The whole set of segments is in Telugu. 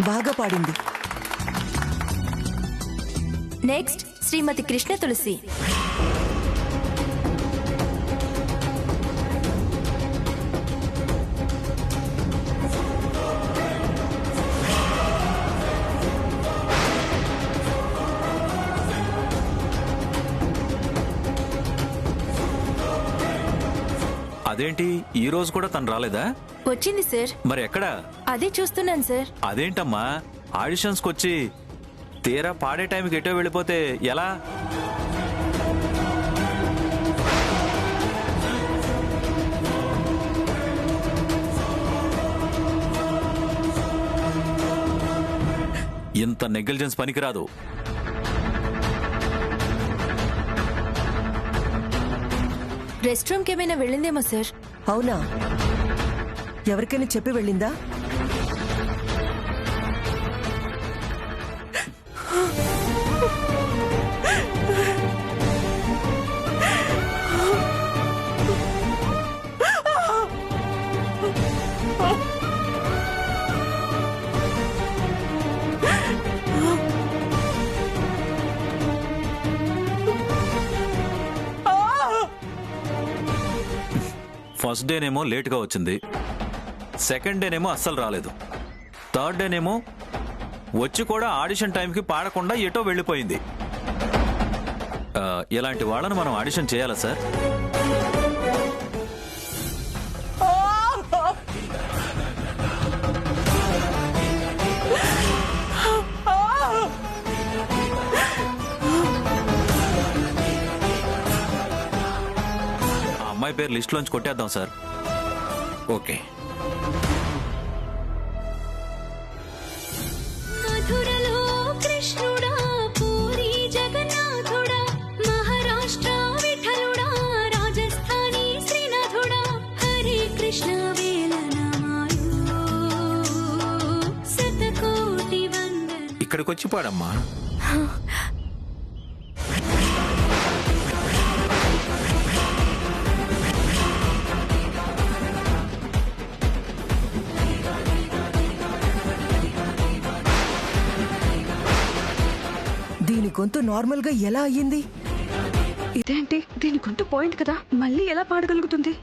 బాగా పాడింది. నెక్స్ట్ శ్రీమతి కృష్ణ తులసి. అదేంటి ఈ రోజు కూడా తను రాలేదా? వచ్చింది సార్. మరి ఎక్కడా? అదే చూస్తున్నాను సార్. అదేంటమ్మా ఆడిషన్స్కి వచ్చి తీరా పాడే టైంకి ఎటో వెళ్ళిపోతే ఎలా? ఇంత నెగ్లిజెన్స్ పనికిరాదు. రెస్ట్ రూమ్ కి ఏమైనా వెళ్ళిందేమో సార్. అవునా? ఎవరికైనా చెప్పి వెళ్ళిందా? ఫస్ట్ డేనేమో లేట్గా వచ్చింది, సెకండ్ డేనేమో అస్సలు రాలేదు, థర్డ్ డేనేమో వచ్చి కూడా ఆడిషన్ టైంకి పాడకుండా ఎటో వెళ్ళిపోయింది. ఇలాంటి వాళ్ళను మనం ఆడిషన్ చేయాలా సార్? అమ్మాయి పేరు లిస్టులోంచి కొట్టేద్దాం సార్. ఓకే. ఇక్కడికి వచ్చి పాడమ్మా. దీని గొంతు నార్మల్ గా ఎలా అయ్యింది? ఇదేంటి, దీని గొంతు పాయింట్ కదా, మళ్ళీ ఎలా పాడగలుగుతుంది?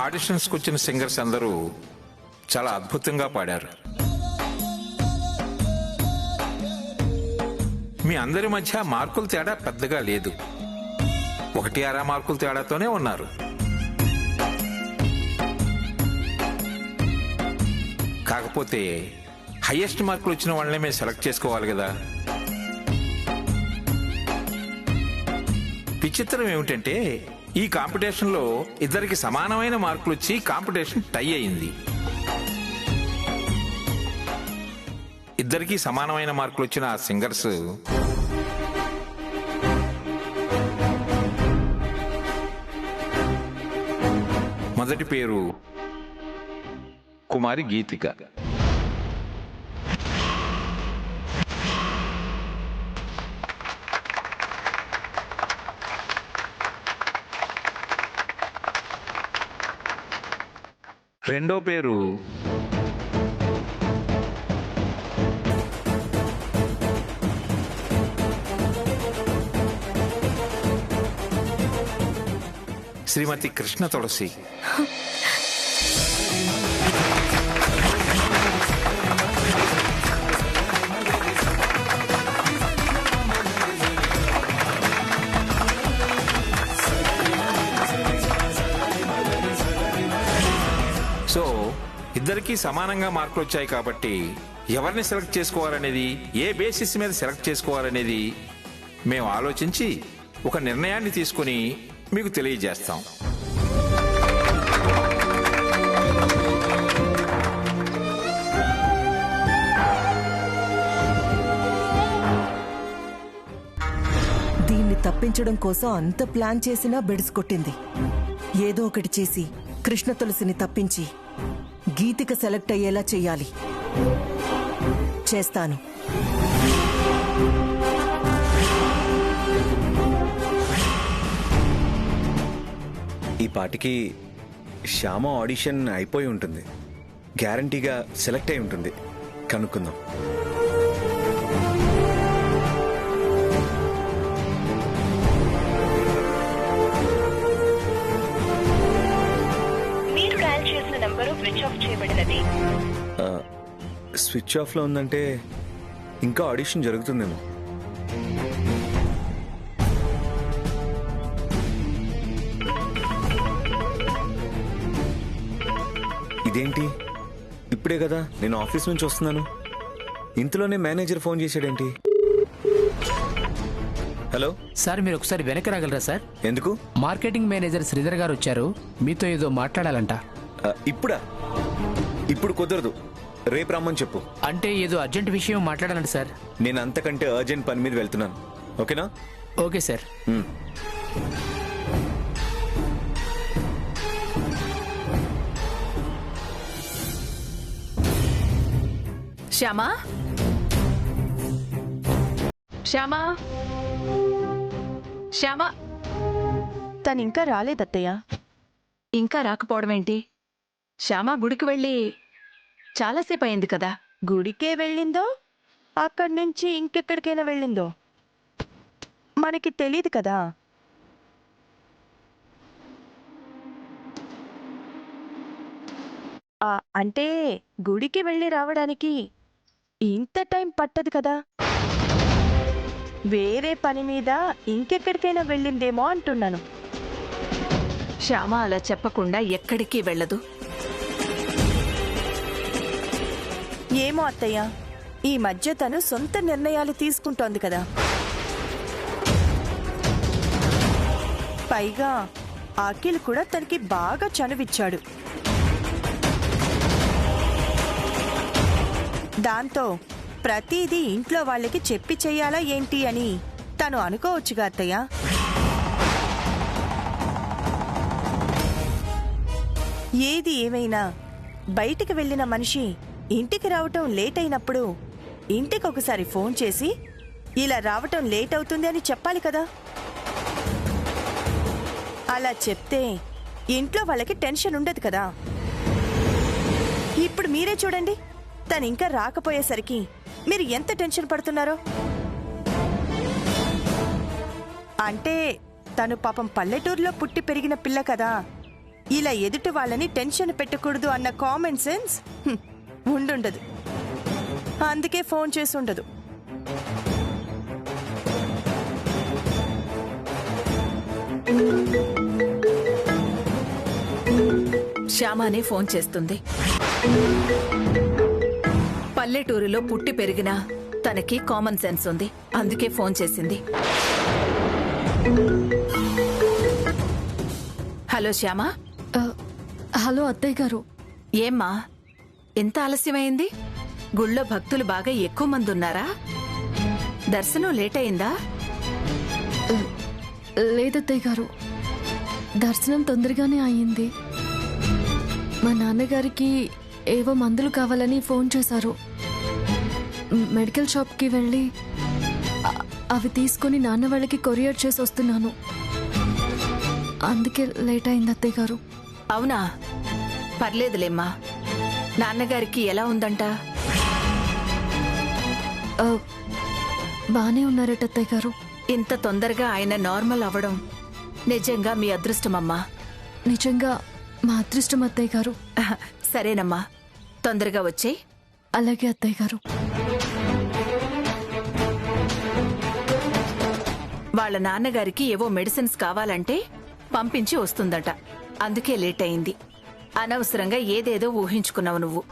ఆడిషన్స్కి వచ్చిన సింగర్స్ అందరూ చాలా అద్భుతంగా పాడారు. మీ అందరి మధ్య మార్కుల తేడా పెద్దగా లేదు, 1-6 మార్కుల తేడాతోనే ఉన్నారు. కాకపోతే హైయెస్ట్ మార్కులు వచ్చిన వాళ్ళనే మేము సెలెక్ట్ చేసుకోవాలి కదా. విచిత్రం ఏమిటంటే ఈ కాంపిటీషన్లో ఇద్దరికి సమానమైన మార్కులు వచ్చి కాంపిటీషన్ టై అయింది. ఇద్దరికి సమానమైన మార్కులు వచ్చిన ఆ సింగర్స్ మొదటి పేరు కుమారి గీతిక, రెండో పేరు శ్రీమతి కృష్ణ తులసి. సో ఇద్దరికీ సమానంగా మార్కులు వచ్చాయి కాబట్టి ఎవరిని సెలెక్ట్ చేసుకోవాలనేది, ఏ బేసిస్ మీద సెలెక్ట్ చేసుకోవాలనేది మేము ఆలోచించి ఒక నిర్ణయాన్ని తీసుకుని మీకు తెలియజేస్తాం. దీన్ని తప్పించడం కోసం అంత ప్లాన్ చేసినా బెడిసి కొట్టింది. ఏదో ఒకటి చేసి కృష్ణ తులసిని తప్పించి గీతిక సెలెక్ట్ అయ్యేలా చెయ్యాలి. చేస్తాను. ఈ పాటికి శ్యామ ఆడిషన్ అయిపోయి ఉంటుంది, గ్యారంటీగా సెలెక్ట్ అయి ఉంటుంది. కనుక్కుందాం. మీరు డయల్ చేసిన నంబరు స్విచ్ ఆఫ్ చేయబడినది. స్విచ్ ఆఫ్లో ఉందంటే ఇంకా ఆడిషన్ జరుగుతుందేమో. ఇదేంటి, ఇప్పుడే కదా నేను ఆఫీస్ నుంచి వస్తున్నాను, ఇంతలోనే మేనేజర్ ఫోన్ చేశాడేంటి? హలో సార్, మీరు ఒకసారి వెనక్కి రాగలరా సార్? ఎందుకు? మార్కెటింగ్ మేనేజర్ శ్రీధర్ గారు వచ్చారు, మీతో ఏదో మాట్లాడాలంట. ఇప్పుడా? ఇప్పుడు కుదరదు, రేపు రమ్మని చెప్పు. అంటే ఏదో అర్జెంట్ విషయం మాట్లాడాలంట సార్. నేను అంతకంటే అర్జెంట్ పని మీద వెళ్తున్నాను. ఓకేనా? Okay sir. శ్యామా, శ్యామా, శ్యామా, తను ఇంకా రాలేదత్తయ్య. ఇంకా రాకపోవడం ఏంటి? శ్యామ గుడికి వెళ్ళి చాలాసేపు అయింది కదా. గుడికే వెళ్ళిందో అక్కడి నుంచి ఇంకెక్కడికైనా వెళ్ళిందో మనకి తెలియదు కదా. అంటే గుడికి వెళ్ళి రావడానికి ఇంత టైం పట్టదు కదా. వేరే పని మీద ఇంకెక్కడికైనా వెళ్ళిందేమో అంటున్నాను. శ్యామ అలా చెప్పకుండా ఎక్కడికి వెళ్ళదు. ఏమో అత్తయ్య, ఈ మధ్య తను సొంత నిర్ణయాలు తీసుకుంటోంది కదా. పైగా అఖిల్ కూడా తనకి బాగా చనువిచ్చాడు. దాంతో ప్రతిదీ ఇంట్లో వాళ్ళకి చెప్పి చెయ్యాలా ఏంటి అని తను అనుకోవచ్చుగా అత్తయ్య. ఏది ఏమైనా బయటికి వెళ్ళిన మనిషి ఇంటికి రావటం లేట్ అయినప్పుడు ఇంటికి ఒకసారి ఫోన్ చేసి ఇలా రావటం లేట్ అవుతుంది అని చెప్పాలి కదా. అలా చెప్తే ఇంట్లో వాళ్ళకి టెన్షన్ ఉండదు కదా. ఇప్పుడు మీరే చూడండి, తను ఇంకా రాకపోయేసరికి మీరు ఎంత టెన్షన్ పడుతున్నారో. అంటే తను పాపం పల్లెటూరులో పుట్టి పెరిగిన పిల్ల కదా, ఇలా ఎదుటి వాళ్ళని టెన్షన్ పెట్టకూడదు అన్న కామన్ సెన్స్ ఉండుండదు. అందుకే ఫోన్ చేసి ఉండదు. శ్యామానే ఫోన్ చేస్తుంది. పల్లెటూరులో పుట్టి పెరిగినా తనకి కామన్ సెన్స్ ఉంది, అందుకే ఫోన్ చేసింది. హలో శ్యామా. హలో అత్తయ్య గారు. ఏమ్మా ఎంత ఆలస్యమైంది? గుళ్ళో భక్తులు బాగా ఎక్కువ మంది ఉన్నారా? దర్శనం లేట్ అయిందా? లేదత్తయ్య గారు, దర్శనం తొందరగానే అయ్యింది. మా నాన్నగారికి ఏవో మందులు కావాలని ఫోన్ చేశారు. మెడికల్ షాప్కి వెళ్ళి అవి తీసుకొని నాన్న వాళ్ళకి కొరియర్ చేసి వస్తున్నాను. అందుకే లేట్ అయింది అత్తయ్య గారు. అవునా? పర్లేదులేమ్మా. నాన్నగారికి ఎలా ఉందంట? బానే ఉన్నారట అత్తయ్య గారు. ఇంత తొందరగా ఆయన నార్మల్ అవ్వడం నిజంగా మీ అదృష్టమమ్మా. నిజంగా మా అదృష్టం అత్తయ్య గారు. సరేనమ్మా, తొందరగా వచ్చేయ్. అలాగే అత్తయ్య గారు. వాళ్ళ నాన్నగారికి ఏవో మెడిసిన్స్ కావాలంటే పంపించి వస్తుందట, అందుకే లేట్ అయింది. అనవసరంగా ఏదేదో ఊహించుకున్నావు నువ్వు.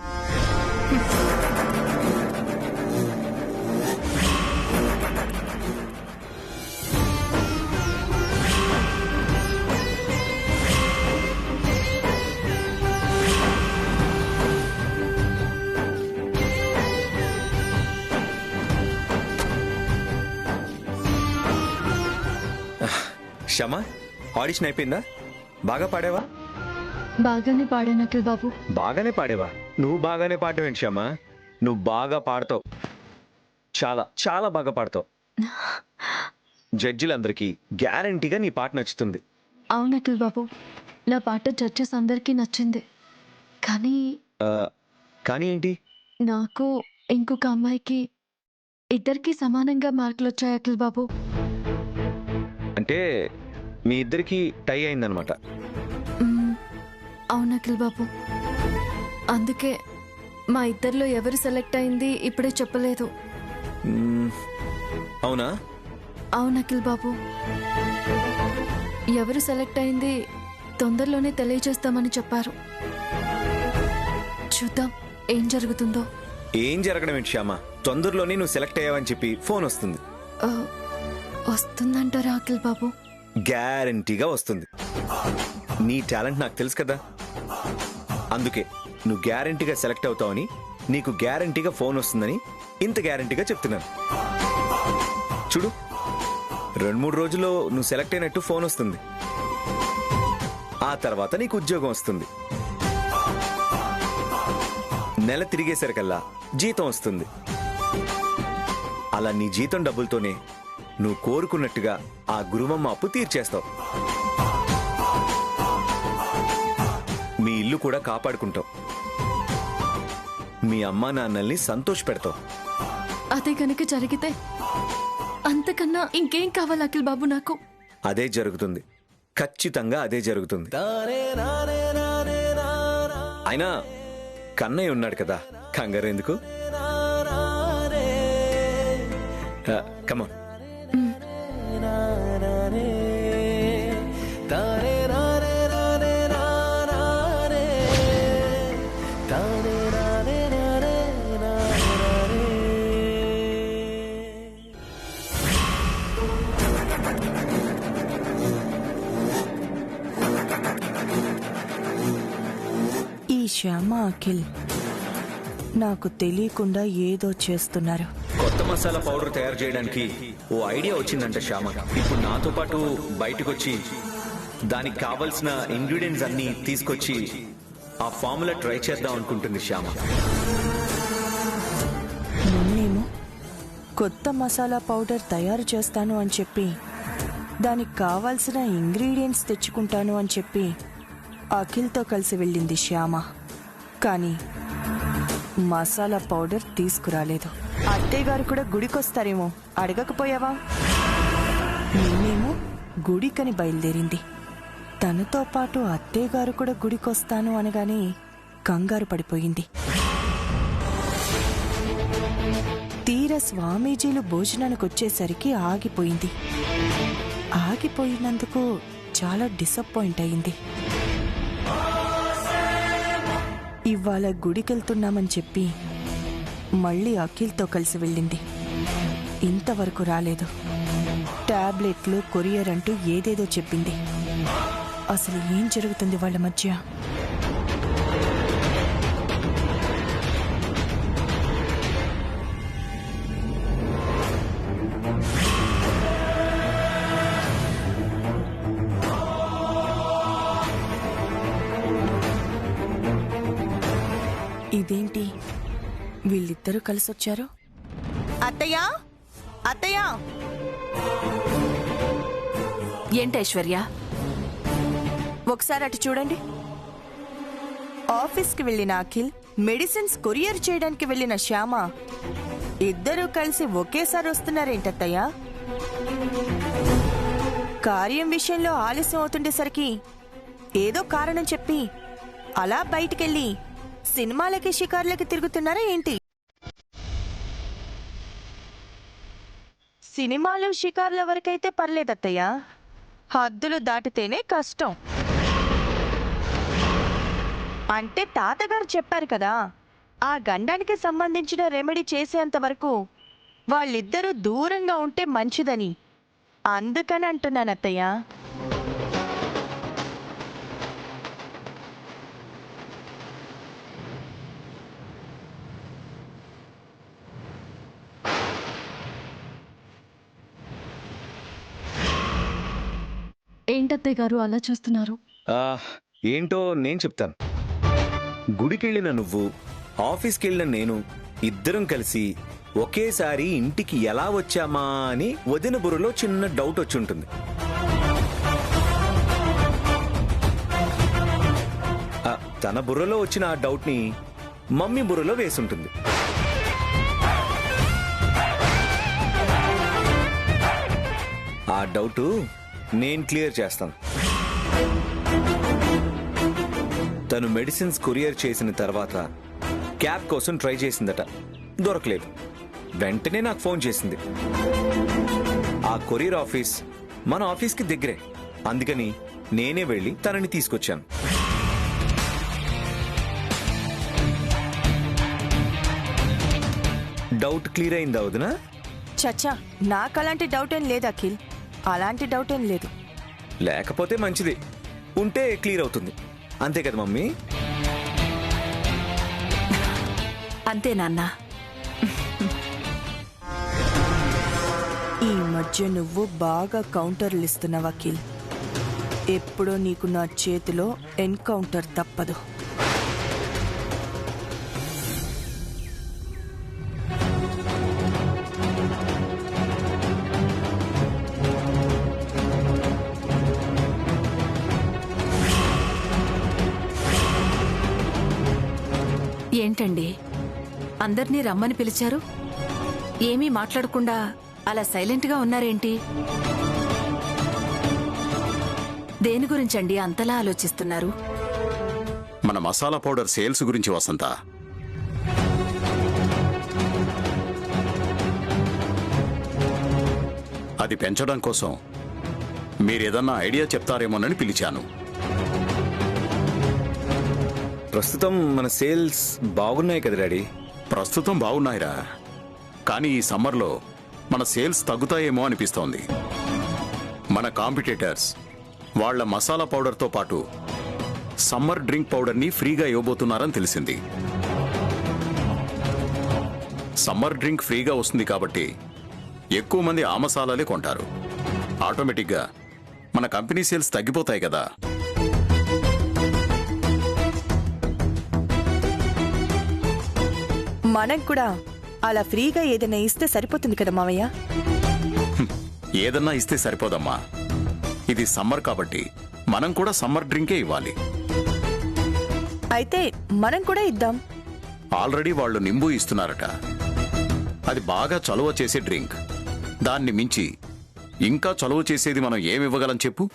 శ్యామా, ఆడిషన్ అయిపోయిందా? బాగా పాడావా? బాగానే పాడాను అఖిల్ బాబు. బాగానే పాడేవా? నువ్వు బాగానే పాడవేంటి శ్యామా? నువ్వు బాగా పాడతావు, చాలా చాలా బాగా పాడతావు. జడ్జిలందరికీ గ్యారంటీగా నీ పాట నచ్చుతుంది. అవును అఖిల్ బాబు, నా పాట జడ్జెస్ అందరికీ నచ్చింది. కానీ ఏంటి? నాకు ఇంకొక అమ్మాయికి ఇద్దరికి సమానంగా మార్కులు వచ్చాయి అఖిల్ బాబు. అంటే మీ ఇద్దరికి టై అయిందనమాట. అవును అఖిల్ బాబు, అందుకే మా ఇద్దరిలో ఎవరు సెలెక్ట్ అయింది ఇప్పుడే చెప్పలేదు. అవునా? అవును అఖిల్ బాబు, ఎవరు సెలెక్ట్ అయింది తొందరలోనే తెలియజేస్తామని చెప్పారు. చూద్దాం ఏం జరుగుతుందో. ఏం జరగడం ఏంటి శ్యామా? తొందరలోనే నువ్వు సెలెక్ట్ అయ్యావని చెప్పి ఫోన్ వస్తుంది. వస్తుందంటారా అఖిల్ బాబు? గ్యారంటీగా వస్తుంది. నీ టాలెంట్ నాకు తెలుసు కదా, అందుకే నువ్వు గ్యారంటీగా సెలెక్ట్ అవుతావని, నీకు గ్యారంటీగా ఫోన్ వస్తుందని ఇంత గ్యారంటీగా చెప్తున్నాను. చూడు, 2-3 రోజుల్లో నువ్వు సెలెక్ట్ అయినట్టు ఫోన్ వస్తుంది. ఆ తర్వాత నీకు ఉద్యోగం వస్తుంది. నెల తిరిగేసరికల్లా జీతం వస్తుంది. అలా నీ జీతం డబ్బులతోనే నువ్వు కోరుకున్నట్టుగా ఆ గురువమ్మ అప్పు తీర్చేస్తావు. మీ ఇల్లు కూడా కాపాడుకుంటావు. మీ అమ్మా నాన్నల్ని సంతోష పెడతావు. అదే కనుక జరిగితే అంతకన్నా ఇంకేం కావాలి అఖిల్ బాబు నాకు? అదే జరుగుతుంది, ఖచ్చితంగా అదే జరుగుతుంది. అయినా కన్నయ్య ఉన్నాడు కదా, కంగారు ఎందుకు? కమాన్. ఈ శ్యామ అఖిల్ నాకు తెలియకుండా ఏదో చేస్తున్నారు. కొత్త మసాలా పౌడర్ తయారు చేయడానికి ఓ ఐడియా వచ్చిందంట శ్యామ. ఇప్పుడు నాతో పాటు బయటకు వచ్చి దానికి కావలసిన ఇంగ్రీడియంట్స్ అన్ని తీసుకొచ్చి ఆ ఫార్ములా ట్రై చేద్దాం అనుకుంటుంది శ్యామ. నిన్నేమో కొత్త మసాలా పౌడర్ తయారు చేస్తాను అని చెప్పి, దానికి కావాల్సిన ఇంగ్రీడియంట్స్ తెచ్చుకుంటాను అని చెప్పి అఖిల్తో కలిసి వెళ్ళింది శ్యామ. కానీ మసాలా పౌడర్ తీసుకురాలేదు. అత్తయ్య గారు కూడా గుడికొస్తారేమో అడగకపోయావా? నిన్నేమో గుడికని బయలుదేరింది. తనతో పాటు అత్తయ్యగారు కూడా గుడికొస్తాను అనగానే కంగారు పడిపోయింది. తీరా స్వామీజీలు భోజనానికి వచ్చేసరికి ఆగిపోయింది. ఆగిపోయినందుకు చాలా డిసప్పాయింట్ అయింది. ఇవాళ గుడికెళ్తున్నామని చెప్పి మళ్ళీ అఖిల్తో కలిసి వెళ్ళింది. ఇంతవరకు రాలేదు. టాబ్లెట్లు, కొరియర్ అంటూ ఏదేదో చెప్పింది. అసలు ఏం జరుగుతుంది వాళ్ళ మధ్య? ఇదేంటి వీళ్ళిద్దరూ కలిసొచ్చారు? అత్తయ్యా, అత్తయ్యా! ఏంటి ఐశ్వర్య? ఒకసారి అటు చూడండి. ఆఫీస్కి వెళ్ళిన అఖిల్, మెడిసిన్స్ కొరియర్ చేయడానికి వెళ్ళిన శ్యామ ఇద్దరూ కలిసి ఒకేసారి వస్తున్నారేంటత్తయ్యా? కార్యం విషయంలో ఆలస్యం అవుతుండేసరికి ఏదో కారణం చెప్పి అలా బయటికెళ్ళి సినిమాలకి షికార్లకి తిరుగుతున్నారా ఏంటి? సినిమాలు షికార్ల వరకైతే పర్లేదత్తయ్యా, హద్దులు దాటితేనే కష్టం. అంటే తాతగారు చెప్పారు కదా, ఆ గండానికి సంబంధించిన రెమెడీ చేసేంత వరకు వాళ్ళిద్దరూ దూరంగా ఉంటే మంచిదని. అందుకని అంటున్నాను అత్తయ్య. ఏంటత్తయ్య గారు అలా చూస్తున్నారు? ఏంటో నేను చెప్తాను. గుడికెళ్ళిన నువ్వు, ఆఫీస్కి వెళ్ళిన నేను ఇద్దరం కలిసి ఒకేసారి ఇంటికి ఎలా వచ్చామా అని వదిన బుర్రలో చిన్న డౌట్ వచ్చి ఉంటుంది. తన బుర్రలో వచ్చిన ఆ డౌట్ని మమ్మీ బుర్రలో వేసుంటుంది. ఆ డౌట్ నేను క్లియర్ చేస్తాను. తను మెడిసిన్స్ కొరియర్ చేసిన తర్వాత క్యాబ్ కోసం ట్రై చేసిందట, దొరకలేదు. వెంటనే నాకు ఫోన్ చేసింది. ఆ కొరియర్ ఆఫీస్ మన ఆఫీస్కి దగ్గరే, అందుకని నేనే వెళ్ళి తనని తీసుకొచ్చాను. డౌట్ క్లియర్ అయిందా వదినా? చచ్చా, నాకు అలాంటి డౌట్ ఏం లేదు అఖిల్, అలాంటి డౌట్ ఏం లేదు. లేకపోతే మంచిది, ఉంటే క్లియర్ అవుతుంది. అంతే కదా మమ్మీ? అంతే నాన్న. ఈ మధ్య నువ్వు బాగా కౌంటర్లు ఇస్తున్నావు అఖిల్. ఎప్పుడో నీకు నా చేతిలో ఎన్కౌంటర్ తప్పదు. ఏంటండి, అందర్నీ రమ్మని పిలిచారు, ఏమీ మాట్లాడకుండా అలా సైలెంట్గా ఉన్నారేంటి? దేని గురించండి అంతలా ఆలోచిస్తున్నారు? మన మసాలా పౌడర్ సేల్స్ గురించి వసంత. అది పెంచడం కోసం మీరేదన్నా ఐడియా చెప్తారేమోనని పిలిచాను. ప్రస్తుతం మన సేల్స్ బాగున్నాయి కదా డాడీ? ప్రస్తుతం బాగున్నాయిరా, కానీ ఈ సమ్మర్లో మన సేల్స్ తగ్గుతాయేమో అనిపిస్తోంది. మన కాంపిటీటర్స్ వాళ్ల మసాలా పౌడర్తో పాటు సమ్మర్ డ్రింక్ పౌడర్ని ఫ్రీగా ఇవ్వబోతున్నారని తెలిసింది. సమ్మర్ డ్రింక్ ఫ్రీగా వస్తుంది కాబట్టి ఎక్కువ మంది ఆ మసాలాలే కొంటారు. ఆటోమేటిక్గా మన కంపెనీ సేల్స్ తగ్గిపోతాయి కదా. మనం కూడా అలా ఫ్రీగా ఏదైనా ఇస్తే సరిపోతుంది కదా మావయ్య? ఏదన్నా ఇస్తే సరిపోదమ్మా. ఇది సమ్మర్ కాబట్టి మనం కూడా సమ్మర్ డ్రింకే ఇవ్వాలి. అయితే మనం కూడా ఇద్దాం. ఆల్రెడీ వాళ్ళు నింబు ఇస్తున్నారట. అది బాగా చలువ చేసే డ్రింక్. దాన్ని మించి ఇంకా చలువ చేసేది మనం ఏమివ్వగలం చెప్పు?